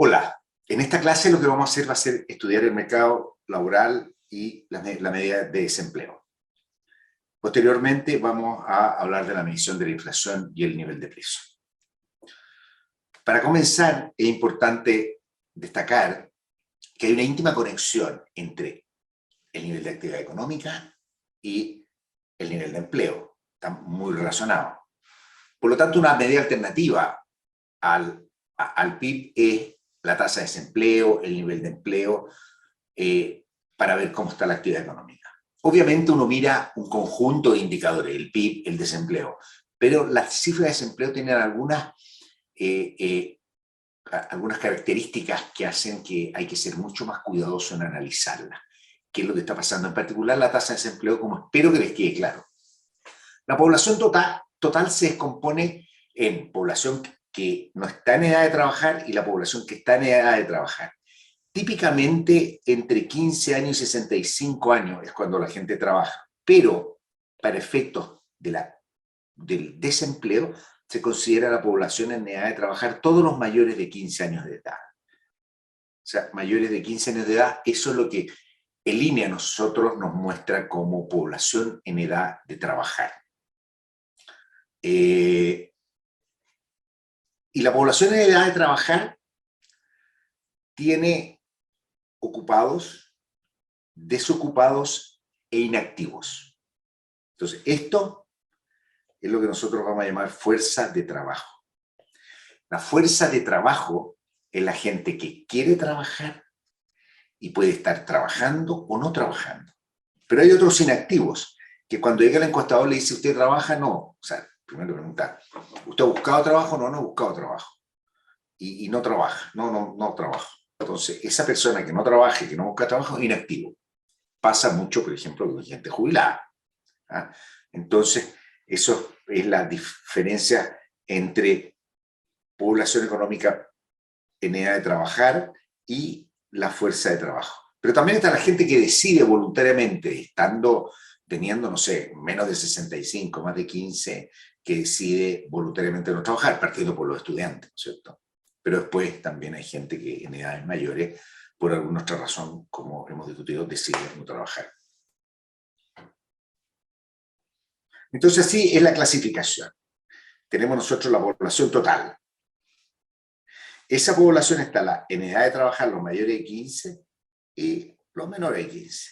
Hola, en esta clase lo que vamos a hacer va a ser estudiar el mercado laboral y la medida de desempleo. Posteriormente vamos a hablar de la medición de la inflación y el nivel de precios. Para comenzar, es importante destacar que hay una íntima conexión entre el nivel de actividad económica y el nivel de empleo. Están muy relacionados. Por lo tanto, una medida alternativa al PIB es la tasa de desempleo, el nivel de empleo, para ver cómo está la actividad económica. Obviamente uno mira un conjunto de indicadores, el PIB, el desempleo, pero las cifras de desempleo tienen algunas características que hacen que hay que ser mucho más cuidadoso en analizarlas. ¿Qué es lo que está pasando? En particular la tasa de desempleo, como espero que les quede claro. La población total se descompone en población que no está en edad de trabajar y la población que está en edad de trabajar. Típicamente entre 15 años y 65 años es cuando la gente trabaja, pero para efectos del desempleo se considera la población en edad de trabajar todos los mayores de 15 años de edad. O sea, mayores de 15 años de edad, eso es lo que el INE a nosotros nos muestra como población en edad de trabajar. Y la población en edad de trabajar tiene ocupados, desocupados e inactivos. Entonces, esto es lo que nosotros vamos a llamar fuerza de trabajo. La fuerza de trabajo es la gente que quiere trabajar y puede estar trabajando o no trabajando. Pero hay otros inactivos, que cuando llega el encuestador le dice, ¿usted trabaja? No. O sea, primero pregunta, ¿usted ha buscado trabajo? No, no ha buscado trabajo. Y no trabaja, no trabajo. Entonces, esa persona que no trabaja y que no busca trabajo es inactivo. Pasa mucho, por ejemplo, con gente jubilada. ¿Ah? Entonces, eso es la diferencia entre población económica en edad de trabajar y la fuerza de trabajo. Pero también está la gente que decide voluntariamente, teniendo, no sé, menos de 65, más de 15, que decide voluntariamente no trabajar, partiendo por los estudiantes, ¿no es cierto? Pero después también hay gente que en edades mayores, por alguna otra razón, como hemos discutido, decide no trabajar. Entonces, así es la clasificación. Tenemos nosotros la población total. Esa población está en edad de trabajar los mayores de 15 y los menores de 15.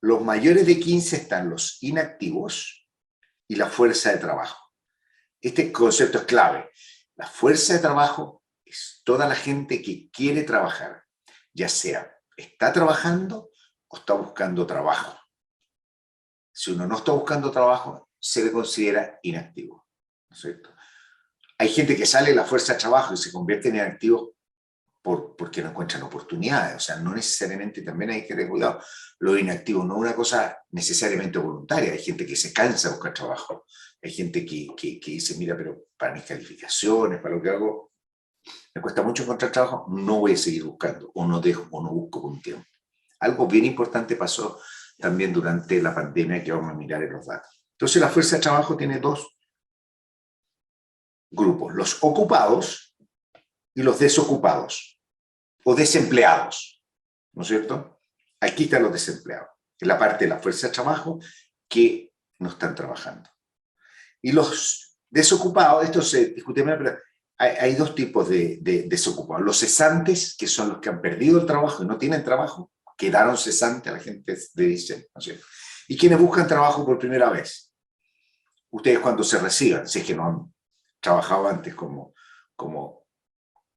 Los mayores de 15 están los inactivos y la fuerza de trabajo. Este concepto es clave. La fuerza de trabajo es toda la gente que quiere trabajar, ya sea está trabajando o está buscando trabajo. Si uno no está buscando trabajo, se le considera inactivo, ¿no es cierto? Hay gente que sale de la fuerza de trabajo y se convierte en inactivo porque no encuentran oportunidades. O sea, no necesariamente, también hay que tener cuidado. Lo inactivo no es una cosa necesariamente voluntaria. Hay gente que se cansa de buscar trabajo. Hay gente que dice, mira, pero para mis calificaciones, para lo que hago, me cuesta mucho encontrar trabajo, no voy a seguir buscando, o no dejo, o no busco con tiempo. Algo bien importante pasó también durante la pandemia que vamos a mirar en los datos. Entonces, la fuerza de trabajo tiene dos grupos, los ocupados y los desocupados, o desempleados, ¿no es cierto? Aquí están los desempleados, en la parte de la fuerza de trabajo que no están trabajando. Y los desocupados, esto se discute más, pero hay dos tipos de desocupados. Los cesantes, que son los que han perdido el trabajo y no tienen trabajo, quedaron cesantes, a la gente le dice, ¿no es cierto? Y quienes buscan trabajo por primera vez. Ustedes cuando se reciban, si es que no han trabajado antes como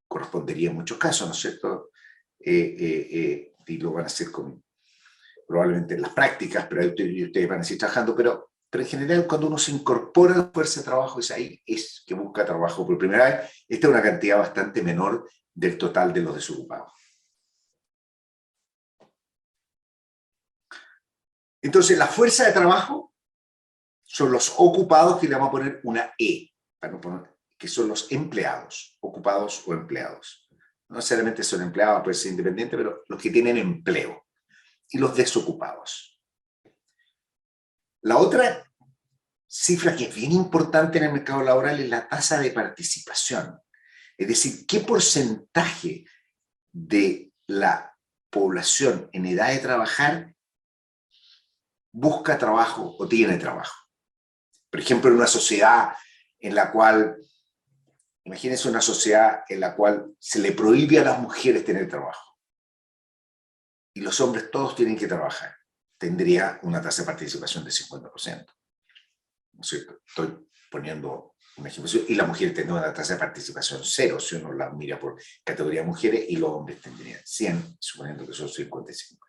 correspondería en muchos casos, ¿no es cierto? Y lo van a hacer probablemente en las prácticas, pero ustedes van a seguir trabajando, pero en general cuando uno se incorpora a la fuerza de trabajo es ahí, es que busca trabajo por primera vez. Esta es una cantidad bastante menor del total de los desocupados. Entonces, la fuerza de trabajo son los ocupados, que le vamos a poner una E, para no poner, que son los empleados, ocupados o empleados. No necesariamente son empleados, puede ser independiente, pero los que tienen empleo. Y los desocupados. La otra cifra que es bien importante en el mercado laboral es la tasa de participación. Es decir, qué porcentaje de la población en edad de trabajar busca trabajo o tiene trabajo. Por ejemplo, en una sociedad en la cual, imagínense una sociedad en la cual se le prohíbe a las mujeres tener trabajo y los hombres todos tienen que trabajar, tendría una tasa de participación de 50%. ¿No es cierto? Estoy poniendo un ejemplo. Y la mujer tendría una tasa de participación cero, si uno la mira por categoría de mujeres, y los hombres tendrían 100, suponiendo que son 50 y 50.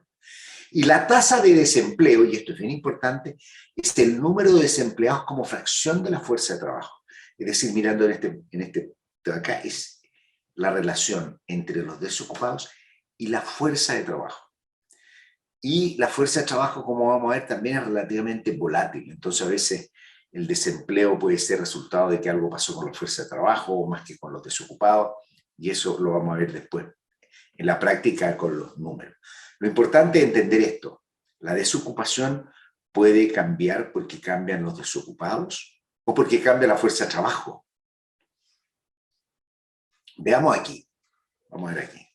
Y la tasa de desempleo, y esto es bien importante, es el número de desempleados como fracción de la fuerza de trabajo. Es decir, mirando en este de acá, es la relación entre los desocupados y la fuerza de trabajo. Y la fuerza de trabajo, como vamos a ver, también es relativamente volátil. Entonces, a veces el desempleo puede ser resultado de que algo pasó con la fuerza de trabajo o más que con los desocupados, y eso lo vamos a ver después en la práctica con los números. Lo importante es entender esto. La desocupación puede cambiar porque cambian los desocupados o porque cambia la fuerza de trabajo. Veamos aquí. Vamos a ver aquí.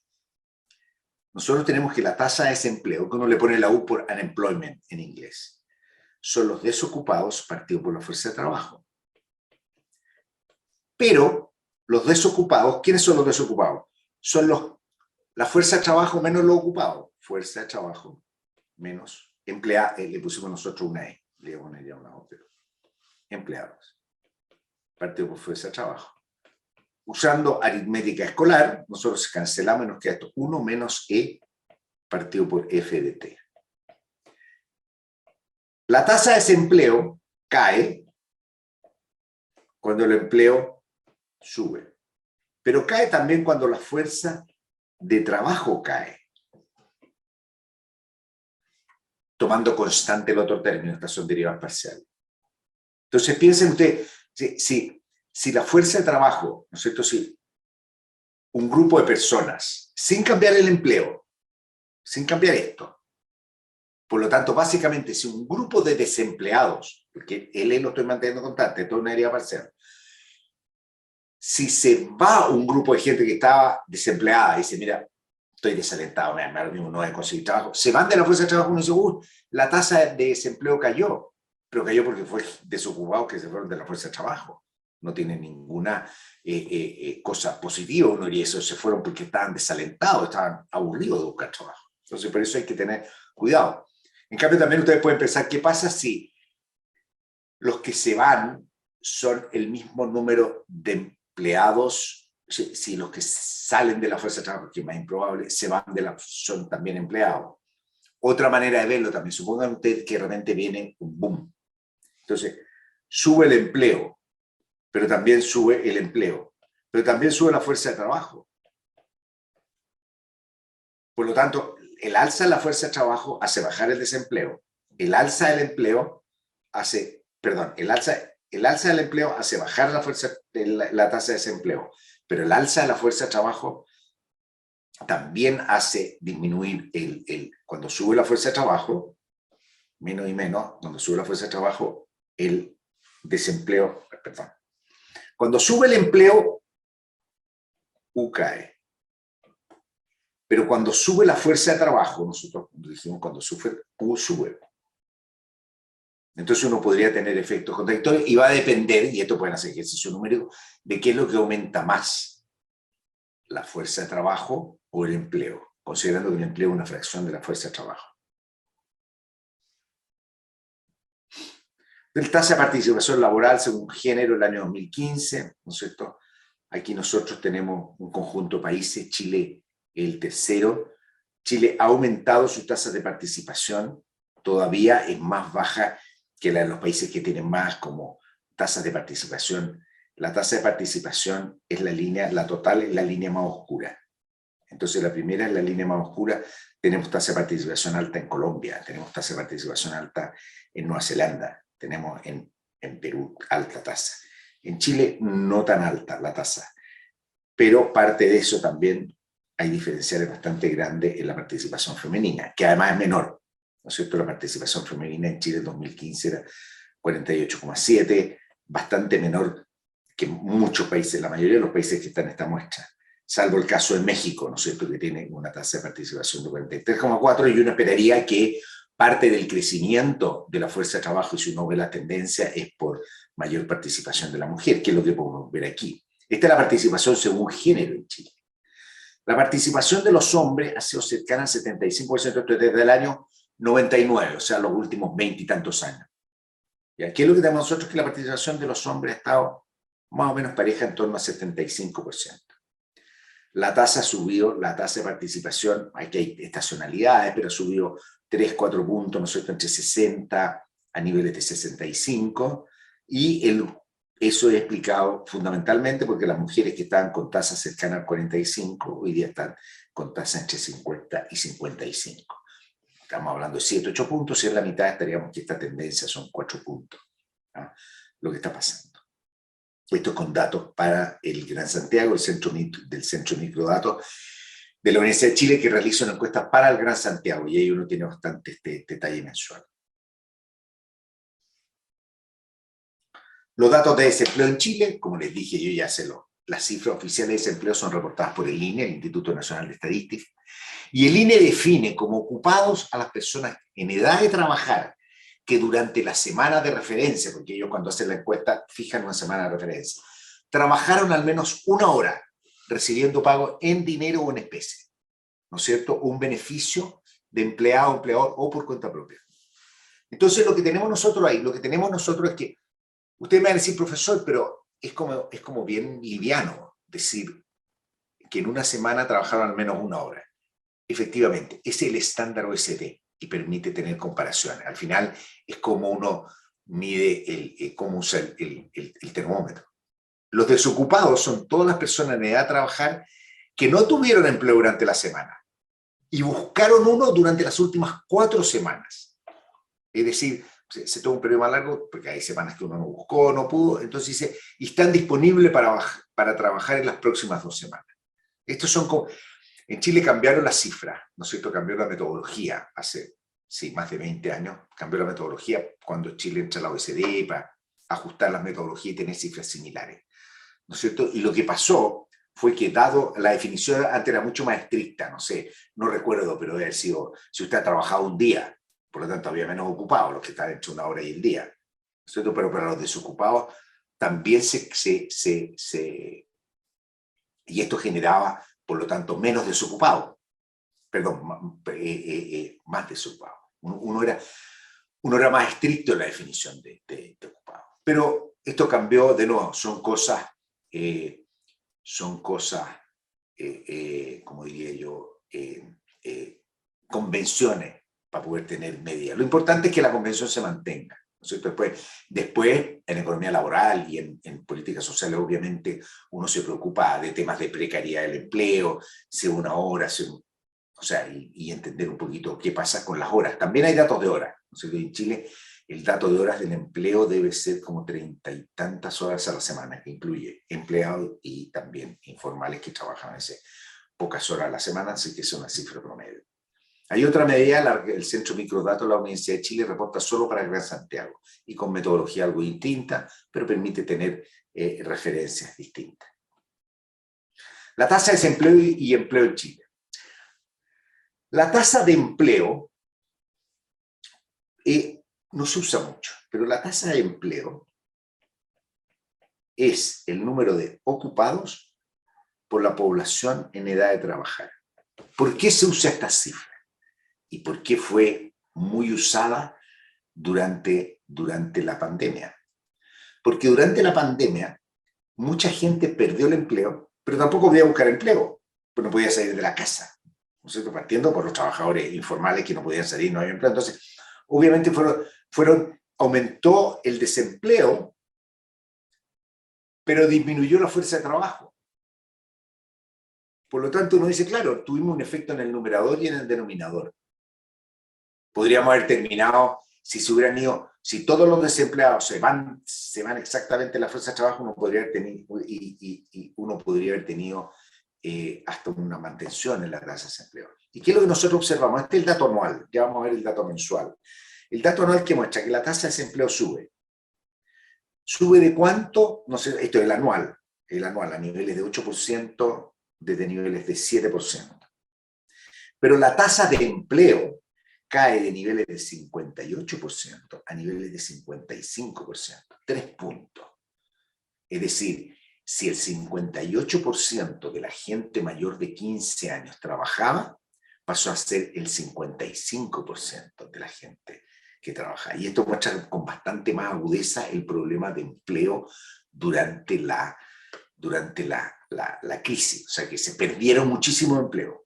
Nosotros tenemos que la tasa de desempleo, que uno le pone la U por unemployment en inglés, son los desocupados partidos por la fuerza de trabajo. Pero los desocupados, ¿quiénes son los desocupados? Son la fuerza de trabajo menos los ocupados. Fuerza de trabajo menos empleados. Le pusimos nosotros una E, le voy a poner ya una O, pero empleados. Partido por fuerza de trabajo. Usando aritmética escolar, nosotros cancelamos y nos queda esto. 1 menos E partido por F de T. La tasa de desempleo cae cuando el empleo sube. Pero cae también cuando la fuerza de trabajo cae. Tomando constante el otro término, estas son derivadas parciales. Entonces piensen ustedes, si la fuerza de trabajo, ¿no es cierto? Si un grupo de personas, sin cambiar el empleo, sin cambiar esto, por lo tanto, básicamente, si un grupo de desempleados, porque él lo estoy manteniendo constante, esto es una deriva parcial, si se va un grupo de gente que estaba desempleada y dice, mira, estoy desalentado, ahora mismo no voy a conseguir trabajo, se van de la fuerza de trabajo, uno dice, la tasa de desempleo cayó, pero cayó porque fue desocupados que se fueron de la fuerza de trabajo. No tiene ninguna cosa positiva, uno diría eso, se fueron porque estaban desalentados, estaban aburridos de buscar trabajo. Entonces, por eso hay que tener cuidado. En cambio, también ustedes pueden pensar, ¿qué pasa si los que se van son el mismo número de empleados? Si los que salen de la fuerza de trabajo, que es más improbable, se van son también empleados. Otra manera de verlo también, supongan ustedes que de repente viene un boom. Entonces, sube el empleo, pero también sube el empleo, pero también sube la fuerza de trabajo. Por lo tanto, el alza de la fuerza de trabajo hace bajar el desempleo. El alza del empleo hace, perdón, el alza del empleo hace bajar la tasa de desempleo, pero el alza de la fuerza de trabajo también hace disminuir cuando sube la fuerza de trabajo, menos y menos, cuando sube la fuerza de trabajo, el desempleo, perdón. Cuando sube el empleo, U cae. Pero cuando sube la fuerza de trabajo, nosotros dijimos cuando sube, U sube. Entonces uno podría tener efectos contradictorios y va a depender, y esto pueden hacer ejercicio numérico, de qué es lo que aumenta más, la fuerza de trabajo o el empleo, considerando que el empleo es una fracción de la fuerza de trabajo. La tasa de participación laboral según género el año 2015, ¿no es cierto? Aquí nosotros tenemos un conjunto de países, Chile el tercero. Chile ha aumentado sus tasas de participación, todavía es más baja que la de los países que tienen más como tasas de participación. La tasa de participación es la total es la línea más oscura. Entonces la primera es la línea más oscura. Tenemos tasa de participación alta en Colombia, tenemos tasa de participación alta en Nueva Zelanda, tenemos en Perú alta tasa. En Chile no tan alta la tasa, pero parte de eso también hay diferenciales bastante grandes en la participación femenina, que además es menor, ¿no es cierto? La participación femenina en Chile en 2015 era 48,7, bastante menor que muchos países, la mayoría de los países que están en esta muestra. salvo el caso de México, ¿no es cierto?, que tiene una tasa de participación de 43,4, y uno esperaría que parte del crecimiento de la fuerza de trabajo, y si uno ve la tendencia, es por mayor participación de la mujer, que es lo que podemos ver aquí. Esta es la participación según género en Chile. La participación de los hombres ha sido cercana al 75% desde el año 99, o sea, los últimos 20 y tantos años. ¿Y aquí es lo que tenemos nosotros? Que la participación de los hombres ha estado más o menos pareja en torno al 75%. La tasa ha subido, la tasa de participación, aquí hay estacionalidades, pero ha subido 3, 4 puntos, ¿no es cierto?, entre 60 a niveles de 65, y eso es explicado fundamentalmente porque las mujeres que estaban con tasas cercanas al 45, hoy día están con tasas entre 50 y 55. Estamos hablando de 7, 8 puntos, si es la mitad estaríamos que esta tendencia son 4 puntos, ¿no?, lo que está pasando. Esto es con datos para el Gran Santiago, del Centro Microdatos de la Universidad de Chile, que realiza una encuesta para el Gran Santiago, y ahí uno tiene bastante detalle mensual. Los datos de desempleo en Chile, como les dije, yo ya sé las cifras oficiales de desempleo son reportadas por el INE, el Instituto Nacional de Estadística, y el INE define como ocupados a las personas en edad de trabajar que durante la semana de referencia, porque ellos cuando hacen la encuesta fijan una semana de referencia, trabajaron al menos 1 hora recibiendo pago en dinero o en especie, ¿no es cierto?, un beneficio de empleado, empleador o por cuenta propia. Entonces lo que tenemos nosotros ahí, es que, ustedes me van a decir, profesor, pero es como bien liviano decir que en una semana trabajaron al menos 1 hora. Efectivamente, es el estándar OECD y permite tener comparaciones. Al final es como uno mide cómo usa el termómetro. Los desocupados son todas las personas en edad de trabajar que no tuvieron empleo durante la semana y buscaron uno durante las últimas 4 semanas. Es decir, se toma un periodo más largo porque hay semanas que uno no buscó, no pudo, entonces dice, y están disponibles para trabajar en las próximas 2 semanas. Estos son como... En Chile cambiaron las cifras, ¿no es cierto?, cambió la metodología hace, sí, más de 20 años, cambió la metodología cuando Chile entra a la OECD para ajustar las metodologías y tener cifras similares, ¿no es cierto? Y lo que pasó fue que, dado la definición antes era mucho más estricta, no sé, no recuerdo, pero debe haber sido, si usted ha trabajado un día, por lo tanto había menos ocupados, los que están entre 1 hora y el día, ¿no es cierto? Pero para los desocupados también y esto generaba, por lo tanto, menos desocupados, perdón, más desocupados. Uno era más estricto en la definición de ocupado. Pero esto cambió de nuevo, son cosas, como diría yo, convenciones para poder tener medidas. Lo importante es que la convención se mantenga, ¿no es cierto? Después, en economía laboral y en políticas sociales, obviamente, uno se preocupa de temas de precariedad del empleo, si 1 hora, o sea, y entender un poquito qué pasa con las horas. También hay datos de horas, ¿no es cierto? En Chile el dato de horas del empleo debe ser como 30 y tantas horas a la semana, que incluye empleados y también informales que trabajan a veces pocas horas a la semana, así que es una cifra promedio. Hay otra medida, el Centro Microdatos de la Universidad de Chile reporta solo para el Gran Santiago y con metodología algo distinta, pero permite tener referencias distintas. La tasa de desempleo y empleo en Chile. La tasa de empleo no se usa mucho, pero la tasa de empleo es el número de ocupados por la población en edad de trabajar. ¿Por qué se usa esta cifra? ¿Y por qué fue muy usada durante la pandemia? Porque durante la pandemia mucha gente perdió el empleo, pero tampoco podía buscar empleo, pues no podía salir de la casa, ¿no es cierto?, partiendo por los trabajadores informales que no podían salir, no había empleo. Entonces, obviamente aumentó el desempleo, pero disminuyó la fuerza de trabajo. Por lo tanto, uno dice, claro, tuvimos un efecto en el numerador y en el denominador. Podríamos haber terminado, si todos los desempleados se van exactamente a la fuerza de trabajo, uno podría haber tenido hasta una mantención en la tasa de desempleo. ¿Y qué es lo que nosotros observamos? Este es el dato anual, ya vamos a ver el dato mensual. El dato anual que muestra que la tasa de desempleo sube. ¿Sube de cuánto? No sé, esto es el anual a niveles de 8%, desde niveles de 7%. Pero la tasa de empleo cae de niveles de 58% a niveles de 55%, 3 puntos. Es decir, si el 58% de la gente mayor de 15 años trabajaba, pasó a ser el 55% de la gente que trabaja. Y esto muestra con bastante más agudeza el problema de empleo durante la crisis. O sea, que se perdieron muchísimo empleo.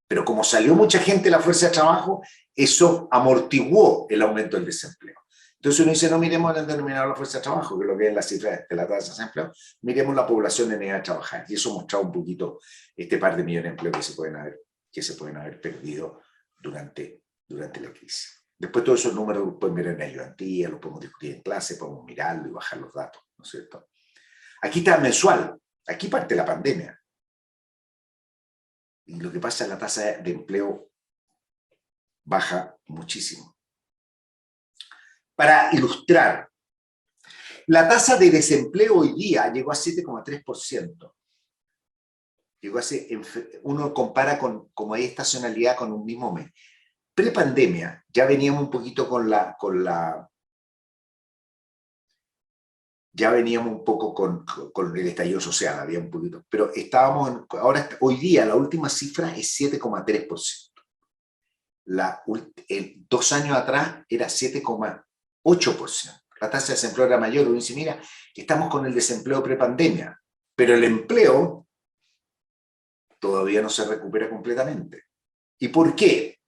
Pero como salió mucha gente de la fuerza de trabajo, eso amortiguó el aumento del desempleo. Entonces uno dice, no miremos el denominador de la fuerza de trabajo, que es lo que es la cifra de la tasa de desempleo, miremos la población en edad de trabajar. Y eso mostraba un poquito este par de millones de empleos que se pueden haber perdido durante la crisis. Después todos esos números los pueden ver en la ayudantía, los podemos discutir en clase, podemos mirarlo y bajar los datos, ¿no es cierto? Aquí está mensual, aquí parte la pandemia. Y lo que pasa es que la tasa de empleo baja muchísimo. Para ilustrar, la tasa de desempleo hoy día llegó a 7,3%. Uno compara como hay estacionalidad con un mismo mes. Pre-pandemia ya veníamos un poquito ya veníamos un poco con el estallido social, había un poquito, pero hoy día la última cifra es 7,3%. 2 años atrás era 7,8%. La tasa de desempleo era mayor. Uno dice, mira, estamos con el desempleo prepandemia, pero el empleo todavía no se recupera completamente. ¿Y por qué?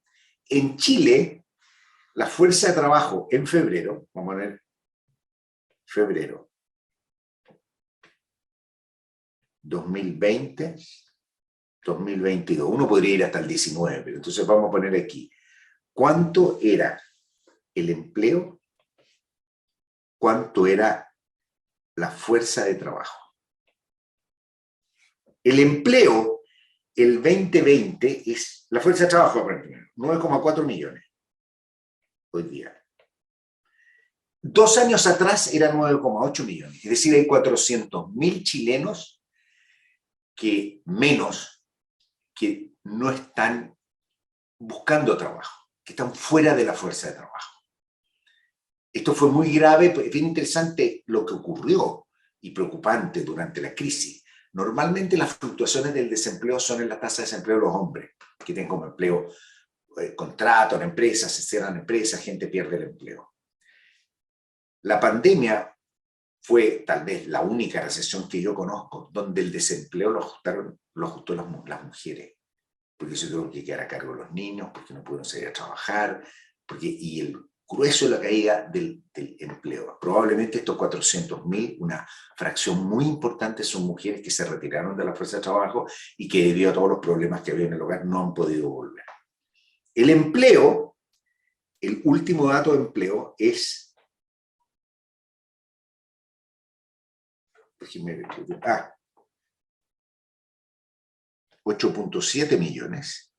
En Chile, la fuerza de trabajo en febrero, vamos a poner febrero 2020, 2022, uno podría ir hasta el 19, pero entonces vamos a poner aquí, ¿cuánto era el empleo? ¿Cuánto era la fuerza de trabajo? El empleo, el 2020, es la fuerza de trabajo, 9,4 millones hoy día. 2 años atrás era 9,8 millones, es decir, hay 400.000 chilenos que no están buscando trabajo, que están fuera de la fuerza de trabajo. Esto fue muy grave, es bien interesante lo que ocurrió y preocupante durante la crisis. Normalmente las fluctuaciones del desempleo son en la tasa de desempleo de los hombres, que tienen como empleo contrato en empresas, se cierran empresas, gente pierde el empleo. La pandemia fue tal vez la única recesión que yo conozco donde el desempleo lo ajustó las mujeres, porque se tuvieron que quedar a cargo de los niños, porque no pudieron salir a trabajar, y el grueso de la caída del empleo. Probablemente estos 400.000, una fracción muy importante, son mujeres que se retiraron de la fuerza de trabajo y que debido a todos los problemas que había en el hogar no han podido volver. El empleo, el último dato de empleo es 8,7 millones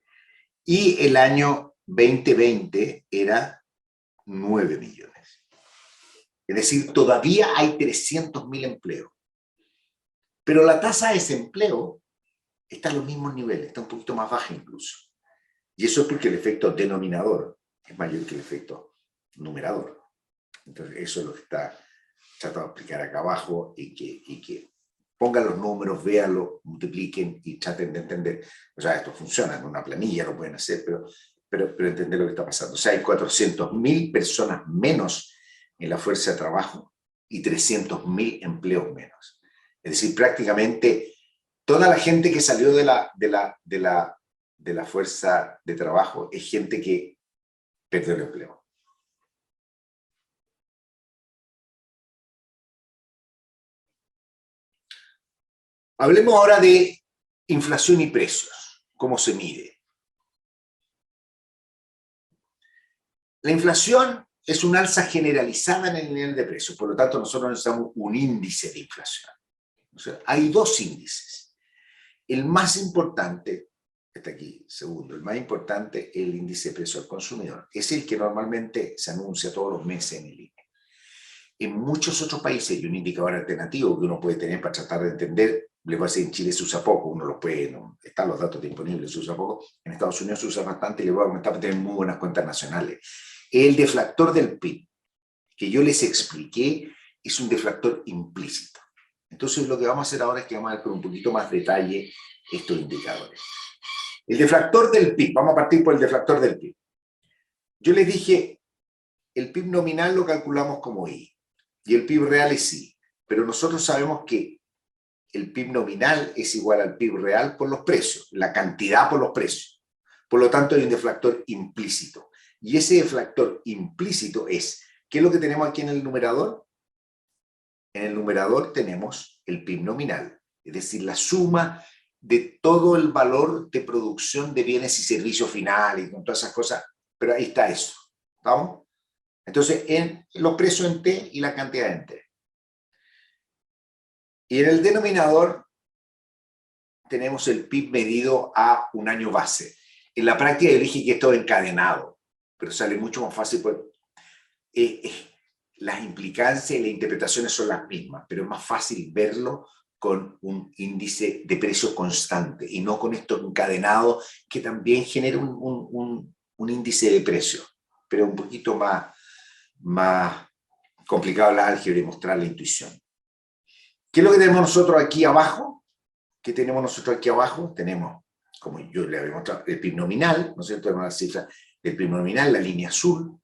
y el año 2020 era 9 millones. Es decir, todavía hay 300.000 empleos. Pero la tasa de desempleo está en los mismos niveles, está un poquito más baja incluso. Y eso es porque el efecto denominador es mayor que el efecto numerador. Entonces, eso es lo que está tratando de explicar acá abajo y que pongan los números, véanlo, multipliquen y traten de entender. O sea, esto funciona en una planilla, lo pueden hacer, pero entender lo que está pasando. O sea, hay 400.000 personas menos en la fuerza de trabajo y 300.000 empleos menos. Es decir, prácticamente toda la gente que salió de la fuerza de trabajo es gente que perdió el empleo. Hablemos ahora de inflación y precios, cómo se mide. La inflación es un alza generalizada en el nivel de precios, por lo tanto nosotros necesitamos un índice de inflación. O sea, hay 2 índices. El más importante, está aquí, segundo, el más importante es el índice de precio al consumidor. Es el que normalmente se anuncia todos los meses en el INE. En muchos otros países hay un indicador alternativo que uno puede tener para tratar de entender le voy a decir, en Chile se usa poco, uno lo puede, no, están los datos disponibles, se usa poco, en Estados Unidos se usa bastante y le voy a aumentar para tener muy buenas cuentas nacionales. El deflactor del PIB, que yo les expliqué, es un deflactor implícito. Entonces lo que vamos a hacer ahora es que vamos a ver con un poquito más detalle estos indicadores. El deflactor del PIB, vamos a partir por el deflactor del PIB. Yo les dije, el PIB nominal lo calculamos como I, y el PIB real es I, pero nosotros sabemos que el PIB nominal es igual al PIB real por los precios, la cantidad por los precios. Por lo tanto, hay un deflactor implícito. Y ese deflactor implícito es, ¿qué es lo que tenemos aquí en el numerador? En el numerador tenemos el PIB nominal, es decir, la suma de todo el valor de producción de bienes y servicios finales, y con todas esas cosas, pero ahí está eso, ¿vamos? Entonces, en los precios en T y la cantidad en T. Y en el denominador tenemos el PIB medido a un año base. En la práctica yo dije que esto es encadenado, pero sale mucho más fácil porque las implicancias y las interpretaciones son las mismas, pero es más fácil verlo con un índice de precio constante y no con esto encadenado que también genera un índice de precio, pero un poquito más complicado la álgebra y mostrar la intuición. ¿Qué es lo que tenemos nosotros aquí abajo? ¿Qué tenemos nosotros aquí abajo? Tenemos, como yo le había mostrado, el PIB nominal, ¿no es cierto? Tenemos la cifra del PIB nominal, la línea azul.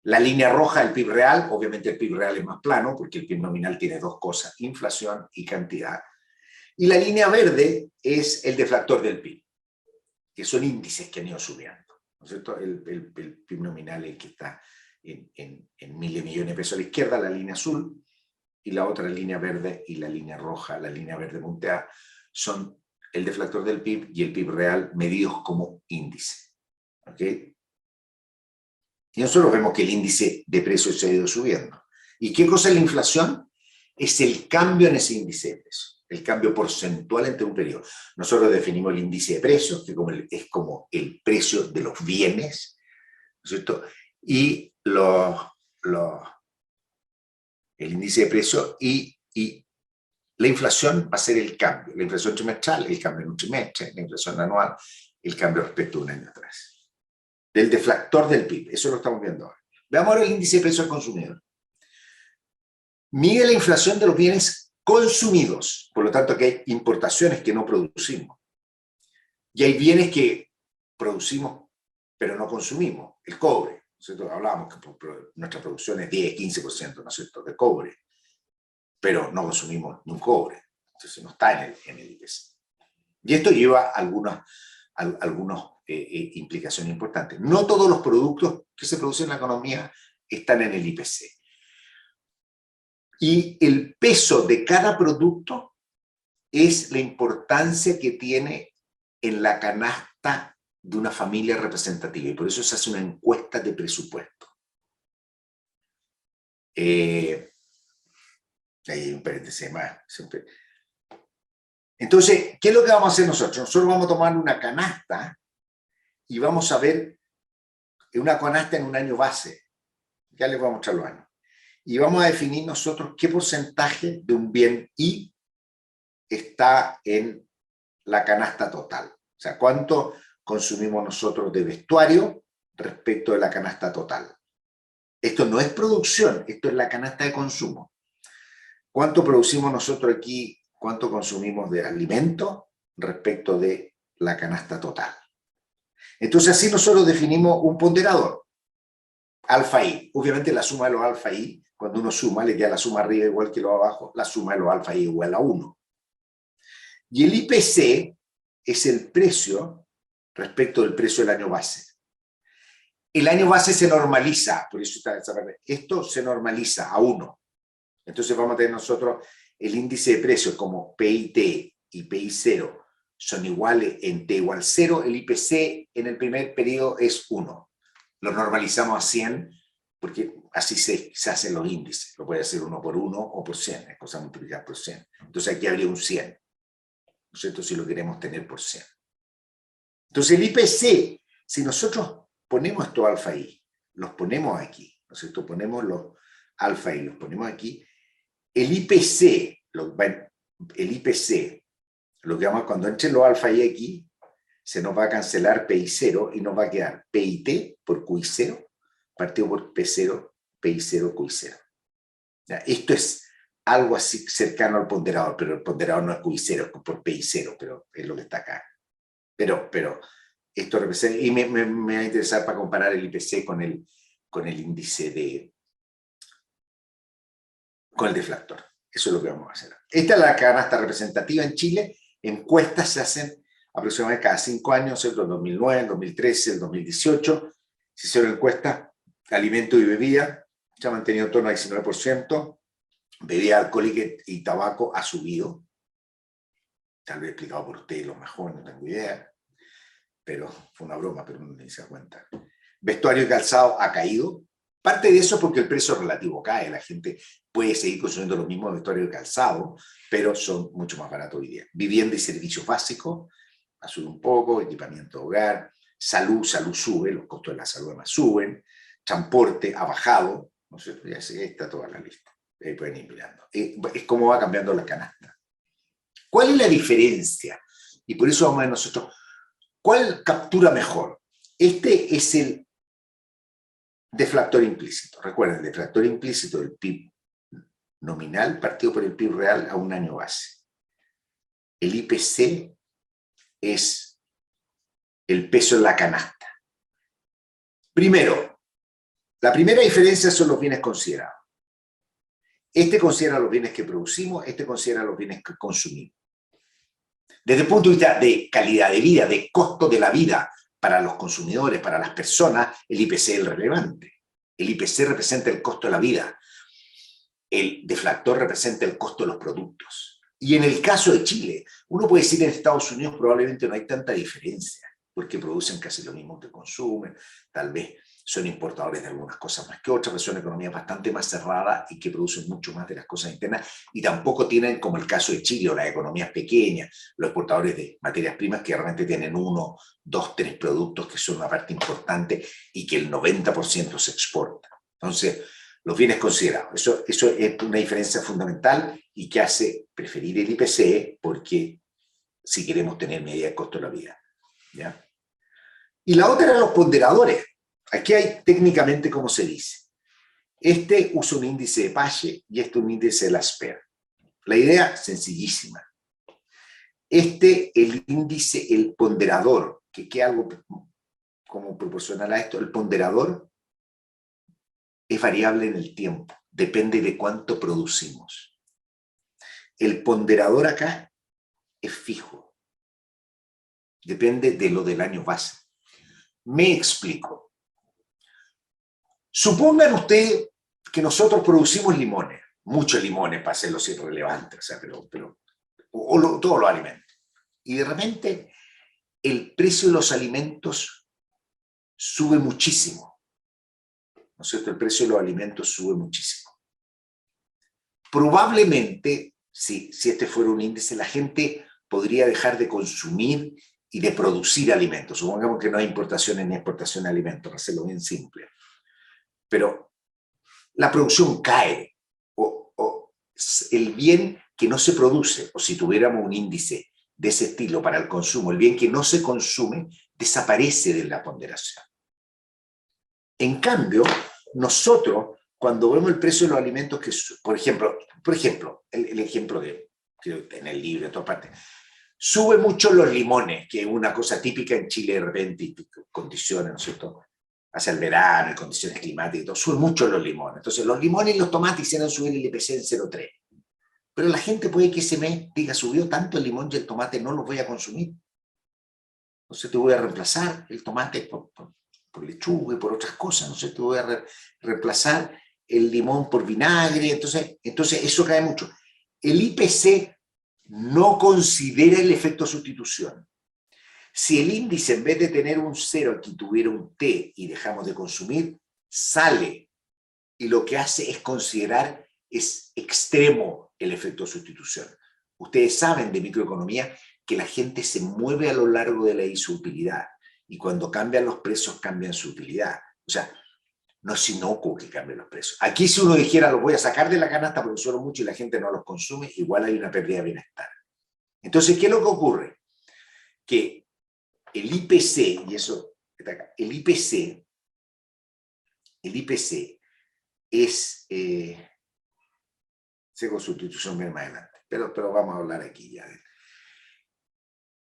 La línea roja, el PIB real, obviamente el PIB real es más plano porque el PIB nominal tiene dos cosas, inflación y cantidad. Y la línea verde es el deflactor del PIB, que son índices que han ido subiendo, ¿no es cierto? El PIB nominal es el que está en miles de millones de pesos a la izquierda, la línea azul, y la otra línea verde y la línea roja, la línea verde punteada, son el deflactor del PIB y el PIB real medidos como índice. ¿Ok? Y nosotros vemos que el índice de precios se ha ido subiendo. ¿Y qué cosa es la inflación? Es el cambio en ese índice de precios, el cambio porcentual entre un periodo. Nosotros definimos el índice de precios, que es como el precio de los bienes, ¿no es cierto? Y el índice de precios y la inflación va a ser el cambio. La inflación trimestral, el cambio en un trimestre, la inflación anual, el cambio respecto a un año atrás. Del deflactor del PIB, eso lo estamos viendo ahora. Veamos ahora el índice de precios al consumidor. Mide la inflación de los bienes consumidos, por lo tanto que hay importaciones que no producimos. Y hay bienes que producimos pero no consumimos, el cobre. ¿Cierto? Hablábamos que nuestra producción es 10-15%, ¿no es cierto?, de cobre, pero no consumimos ni un cobre, entonces no está en el IPC. Y esto lleva algunas implicaciones importantes. No todos los productos que se producen en la economía están en el IPC. Y el peso de cada producto es la importancia que tiene en la canasta de una familia representativa, y por eso se hace una encuesta de presupuesto. Hay un paréntesis más. Siempre. Entonces, ¿qué es lo que vamos a hacer nosotros? Nosotros vamos a tomar una canasta y vamos a ver una canasta en un año base. Ya les voy a mostrar los años. Y vamos a definir nosotros qué porcentaje de un bien Y está en la canasta total. O sea, cuánto consumimos nosotros de vestuario respecto de la canasta total. Esto no es producción, esto es la canasta de consumo. ¿Cuánto producimos nosotros aquí? ¿Cuánto consumimos de alimento respecto de la canasta total? Entonces así nosotros definimos un ponderador, alfa I. Obviamente la suma de los alfa I, cuando uno suma, le queda la suma arriba igual que lo abajo, la suma de los alfa I igual a 1. Y el IPC es el precio respecto del precio del año base. El año base se normaliza, por eso está esa parte. Esto se normaliza a 1. Entonces vamos a tener nosotros el índice de precios como PIT y PI0 son iguales en T igual 0, el IPC en el primer periodo es 1. Lo normalizamos a 100 porque así se hacen los índices. Lo puede hacer 1 por 1 o por 100, es cosa multiplicar por 100. Entonces aquí habría un 100, ¿no es cierto?, si lo queremos tener por 100. Entonces el IPC, si nosotros ponemos estos alfa I, los ponemos aquí, ¿no es cierto?, ponemos los alfa I, los ponemos aquí, el IPC, el IPC, lo que vamos, cuando entren los alfa y X, se nos va a cancelar PI0 y nos va a quedar PIT por QI0, partido por P0, PI0, QI0. ¿Ya? Esto es algo así cercano al ponderador, pero el ponderador no es QI0, es por PI0, pero es lo que está acá. Pero esto representa, y me va a interesar para comparar el IPC con el índice con el deflactor. Eso es lo que vamos a hacer. Esta es la canasta representativa en Chile. Encuestas se hacen aproximadamente cada 5 años, el 2009, el 2013, el 2018. Se hicieron encuestas, alimento y bebida, se ha mantenido en torno al 19%. Bebida alcohólica y tabaco ha subido. Tal vez explicado por ustedes lo mejor, no tengo idea. Pero fue una broma, pero no se da cuenta. Vestuario y calzado ha caído. Parte de eso porque el precio relativo cae. La gente puede seguir consumiendo los mismos vestuarios y calzado, pero son mucho más baratos hoy día. Vivienda y servicios básicos ha subido un poco, equipamiento de hogar, salud sube, los costos de la salud además suben, transporte ha bajado, ¿no es cierto? Ya está toda la lista. Ahí pueden ir mirando. Es como va cambiando la canasta. ¿Cuál es la diferencia? Y por eso vamos a ver nosotros, ¿cuál captura mejor? Este es el deflactor implícito. Recuerden, el deflactor implícito del PIB nominal partido por el PIB real a un año base. El IPC es el peso en la canasta. Primero, la primera diferencia son los bienes considerados. Este considera los bienes que producimos, este considera los bienes que consumimos. Desde el punto de vista de calidad de vida, de costo de la vida para los consumidores, para las personas, el IPC es el relevante. El IPC representa el costo de la vida. El deflactor representa el costo de los productos. Y en el caso de Chile, uno puede decir en Estados Unidos probablemente no hay tanta diferencia, porque producen casi lo mismo que consumen, tal vez son importadores de algunas cosas más que otras, pero son una economía bastante más cerrada y que producen mucho más de las cosas internas, y tampoco tienen, como el caso de Chile, o las economías pequeñas, los exportadores de materias primas que realmente tienen 1, 2, 3 productos que son una parte importante y que el 90% se exporta. Entonces, los bienes considerados, eso es una diferencia fundamental y que hace preferir el IPC porque si queremos tener medida de costo de la vida. ¿Ya? Y la otra eran los ponderadores. Aquí hay técnicamente cómo se dice. Este usa un índice de Paget y este un índice de Laspers. La idea sencillísima. El índice, el ponderador, que algo como proporcional a esto, el ponderador es variable en el tiempo, depende de cuánto producimos. El ponderador acá es fijo, depende de lo del año base. Me explico. Supongan ustedes que nosotros producimos limones, muchos limones para hacerlos irrelevantes, o sea, todos los alimentos. Y de repente el precio de los alimentos sube muchísimo. ¿No es cierto? El precio de los alimentos sube muchísimo. Probablemente, si este fuera un índice, la gente podría dejar de consumir y de producir alimentos. Supongamos que no hay importaciones ni exportación de alimentos, para hacerlo bien simple. Pero la producción cae, o el bien que no se produce, o si tuviéramos un índice de ese estilo para el consumo, el bien que no se consume desaparece de la ponderación. En cambio, nosotros, cuando vemos el precio de los alimentos, que por ejemplo el ejemplo que en el libro, en todas partes, sube mucho los limones, que es una cosa típica en Chile de repente, condiciones, ¿no es cierto?, hacia el verano, en condiciones climáticas y todo, suben mucho los limones. Entonces, los limones y los tomates hicieron subir el IPC en 0,3. Pero la gente puede que ese mes diga, subió tanto el limón y el tomate, no los voy a consumir. Entonces, te voy a reemplazar el tomate por lechuga y por otras cosas. No sé, te voy a reemplazar el limón por vinagre. Entonces eso cae mucho. El IPC no considera el efecto sustitución. Si el índice, en vez de tener un 0, aquí tuviera un T y dejamos de consumir, sale. Y lo que hace es considerar, es extremo el efecto sustitución. Ustedes saben de microeconomía que la gente se mueve a lo largo de la utilidad. Y cuando cambian los precios, cambian su utilidad. O sea, no es inocuo que cambien los precios. Aquí si uno dijera, los voy a sacar de la canasta porque suelo mucho y la gente no los consume, igual hay una pérdida de bienestar. Entonces, ¿qué es lo que ocurre? Que el IPC, y eso está acá, el IPC es, sé con sustitución bien más adelante, pero vamos a hablar aquí ya.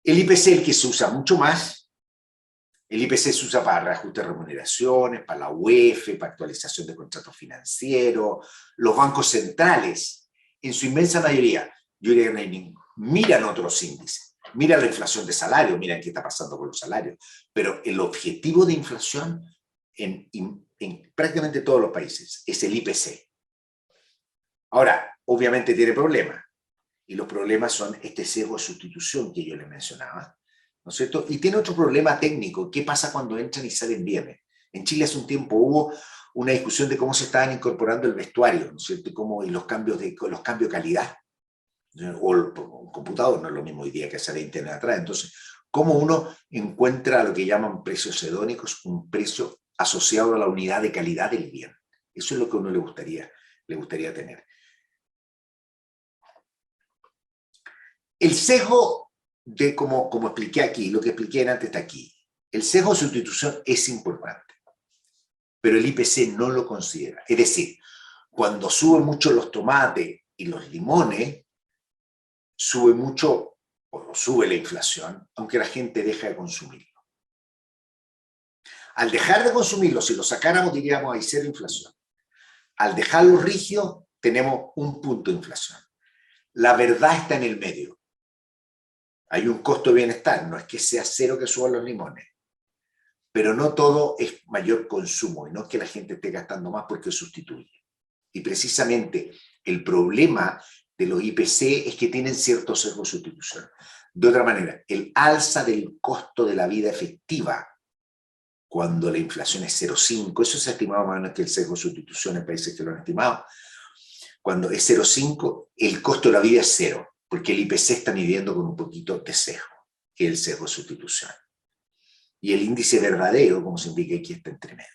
El IPC es el que se usa mucho más. El IPC se usa para reajuste de remuneraciones, para la UEF, para actualización de contratos financieros. Los bancos centrales, en su inmensa mayoría, yo diría que no hay ningún, miran otros índices. Miran la inflación de salario, miran qué está pasando con los salarios. Pero el objetivo de inflación en prácticamente todos los países es el IPC. Ahora, obviamente tiene problemas. Y los problemas son este sesgo de sustitución que yo les mencionaba, ¿no es cierto? Y tiene otro problema técnico. ¿Qué pasa cuando entran y salen bienes? En Chile hace un tiempo hubo una discusión de cómo se estaban incorporando el vestuario, ¿no es cierto? Y los cambios de calidad. O un computador no es lo mismo hoy día que hace 20 años atrás. Entonces, ¿cómo uno encuentra lo que llaman precios hedónicos? Un precio asociado a la unidad de calidad del bien. Eso es lo que a uno le gustaría tener. El sesgo de, como expliqué aquí, lo que expliqué antes está aquí. El sesgo de sustitución es importante, pero el IPC no lo considera. Es decir, cuando suben mucho los tomates y los limones, sube mucho o sube la inflación, aunque la gente deja de consumirlo. Al dejar de consumirlo, si lo sacáramos, diríamos hay cero inflación. Al dejarlo rígido, tenemos un punto de inflación. La verdad está en el medio. Hay un costo de bienestar, no es que sea cero que suban los limones, pero no todo es mayor consumo, y no es que la gente esté gastando más porque sustituye. Y precisamente el problema de los IPC es que tienen cierto sesgo de sustitución. De otra manera, el alza del costo de la vida efectiva, cuando la inflación es 0,5, eso se ha estimado más o menos que el sesgo de sustitución en países que lo han estimado, cuando es 0,5, el costo de la vida es cero, porque el IPC está midiendo con un poquito de sesgo, que es el sesgo de sustitución. Y el índice verdadero, como se indica aquí, está entre medio.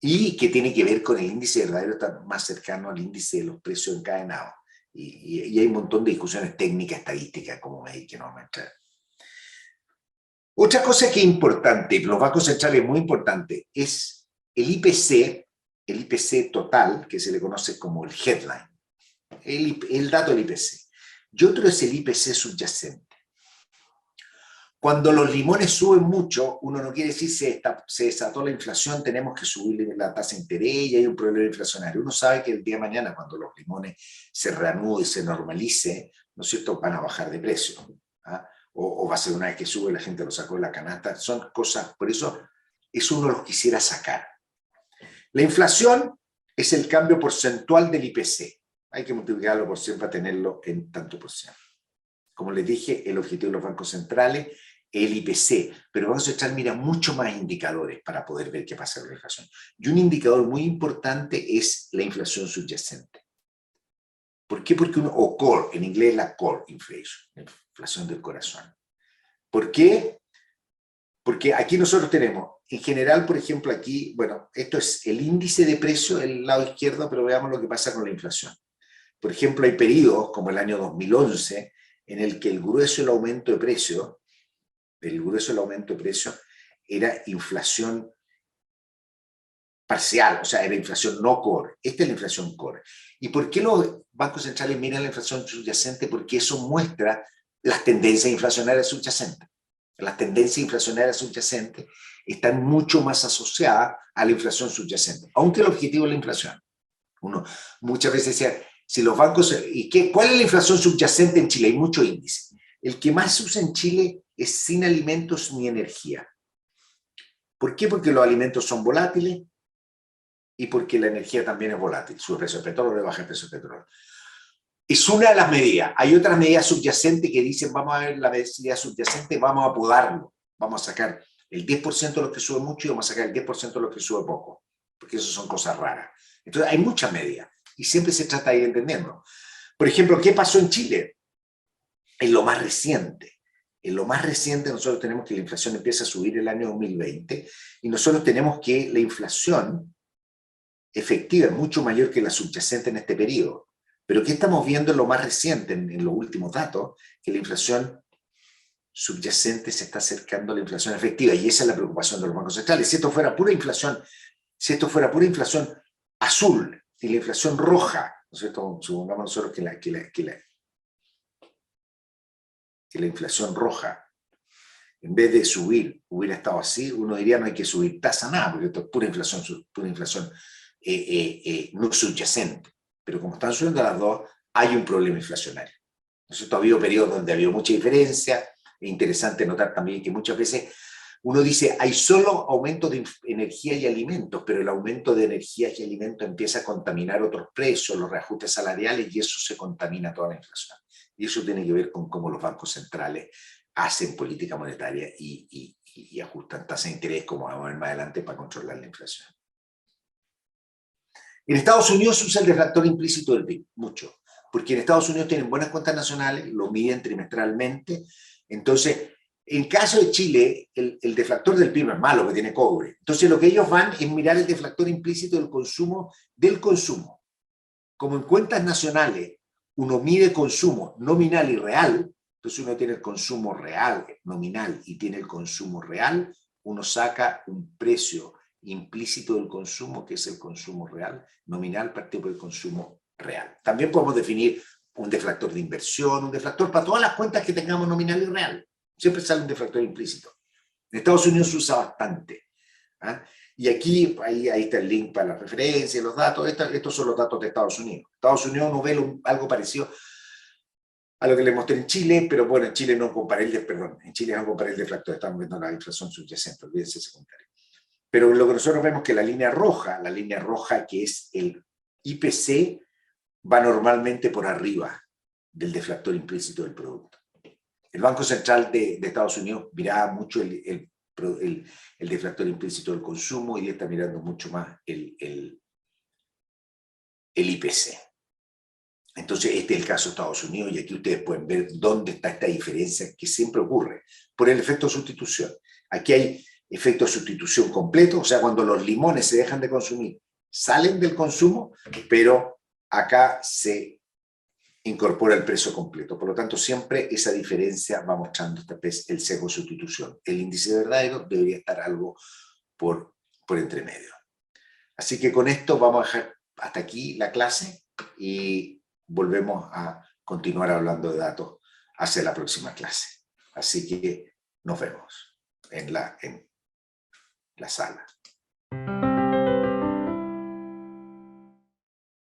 Y que tiene que ver con el índice verdadero, está más cercano al índice de los precios encadenados. Y hay un montón de discusiones técnicas, estadísticas, como me que no vamos a entrar. Otra cosa que es importante, los bancos centrales es muy importante, es el IPC total, que se le conoce como el headline, el dato del IPC. Y otro es el IPC subyacente. Cuando los limones suben mucho, uno no quiere decir se desató la inflación, tenemos que subir la tasa de interés y hay un problema inflacionario. Uno sabe que el día de mañana, cuando los limones se reanuden y se normalice, ¿no es cierto?, van a bajar de precio. ¿Ah? O va a ser una vez que sube, la gente lo sacó de la canasta. Son cosas, por eso uno los quisiera sacar. La inflación es el cambio porcentual del IPC. Hay que multiplicarlo por 100 para tenerlo en tanto por ciento. Como les dije, el objetivo de los bancos centrales es el IPC, pero el Banco Central mira mucho más indicadores para poder ver qué pasa con la inflación. Y un indicador muy importante es la inflación subyacente. ¿Por qué? Porque o core, en inglés la core inflation, la inflación del corazón. ¿Por qué? Porque aquí nosotros tenemos, en general, por ejemplo, aquí, bueno, esto es el índice de precio del lado izquierdo, pero veamos lo que pasa con la inflación. Por ejemplo, hay periodos, como el año 2011, en el que el grueso del aumento de precio, era inflación parcial, o sea, era inflación no core. Esta es la inflación core. ¿Y por qué los bancos centrales miran la inflación subyacente? Porque eso muestra las tendencias inflacionarias subyacentes. Las tendencias inflacionarias subyacentes están mucho más asociadas a la inflación subyacente, aunque el objetivo es la inflación. Uno muchas veces decía, si los bancos, ¿cuál es la inflación subyacente en Chile? Hay muchos índices. El que más se usa en Chile es sin alimentos ni energía. ¿Por qué? Porque los alimentos son volátiles y porque la energía también es volátil. Sube el precio del petróleo, baja el precio del petróleo. Es una de las medidas. Hay otras medidas subyacentes que dicen, vamos a ver la medida subyacente, vamos a podarlo. Vamos a sacar el 10% de los que sube mucho y vamos a sacar el 10% de los que sube poco. Porque eso son cosas raras. Entonces hay muchas medidas y siempre se trata de ir entendiendo. Por ejemplo, ¿qué pasó en Chile? En lo más reciente. En lo más reciente nosotros tenemos que la inflación empieza a subir el año 2020 y nosotros tenemos que la inflación efectiva es mucho mayor que la subyacente en este periodo. Pero ¿qué estamos viendo en lo más reciente, en los últimos datos? Que la inflación subyacente se está acercando a la inflación efectiva y esa es la preocupación de los bancos centrales. Si esto fuera pura inflación azul y la inflación roja, ¿no es cierto? Supongamos nosotros que la inflación roja, en vez de subir, hubiera estado así, uno diría no hay que subir tasa nada, porque esto es pura inflación no subyacente. Pero como están subiendo las dos, hay un problema inflacionario. ¿No es cierto? Ha habido periodos donde ha habido mucha diferencia. Es interesante notar también que muchas veces uno dice hay solo aumento de energía y alimentos, pero el aumento de energía y alimentos empieza a contaminar otros precios, los reajustes salariales, y eso se contamina toda la inflación. Y eso tiene que ver con cómo los bancos centrales hacen política monetaria y ajustan tasas de interés, como vamos a ver más adelante, para controlar la inflación. En Estados Unidos se usa el deflactor implícito del PIB, mucho, porque en Estados Unidos tienen buenas cuentas nacionales, lo miden trimestralmente. Entonces, en caso de Chile, el deflactor del PIB es malo, que tiene cobre. Entonces, lo que ellos van es mirar el deflactor implícito del consumo. Como en cuentas nacionales uno mide consumo nominal y real, entonces uno tiene el consumo real, nominal, y tiene el consumo real, uno saca un precio implícito del consumo, que es el consumo real, nominal partido por el consumo real. También podemos definir un deflactor de inversión, un deflactor para todas las cuentas que tengamos nominal y real. Siempre sale un deflactor implícito. En Estados Unidos se usa bastante. ¿Ah? Y aquí, ahí está el link para la referencia, los datos. Estos son los datos de Estados Unidos. Estados Unidos no ve algo parecido a lo que les mostré en Chile, pero bueno, en Chile no comparé en Chile no comparé el deflactor, estamos viendo la inflación subyacente, olvídense ese comentario. Pero lo que nosotros vemos es que la línea roja que es el IPC, va normalmente por arriba del deflactor implícito del producto. El Banco Central de Estados Unidos miraba mucho el deflactor implícito del consumo y está mirando mucho más el IPC. Entonces, este es el caso de Estados Unidos y aquí ustedes pueden ver dónde está esta diferencia que siempre ocurre por el efecto de sustitución. Aquí hay efecto de sustitución completo, o sea, cuando los limones se dejan de consumir, salen del consumo, pero acá se incorpora el precio completo. Por lo tanto, siempre esa diferencia va mostrando el sesgo de sustitución. El índice verdadero debería estar algo por entre medio. Así que con esto vamos a dejar hasta aquí la clase y volvemos a continuar hablando de datos hacia la próxima clase. Así que nos vemos en la sala.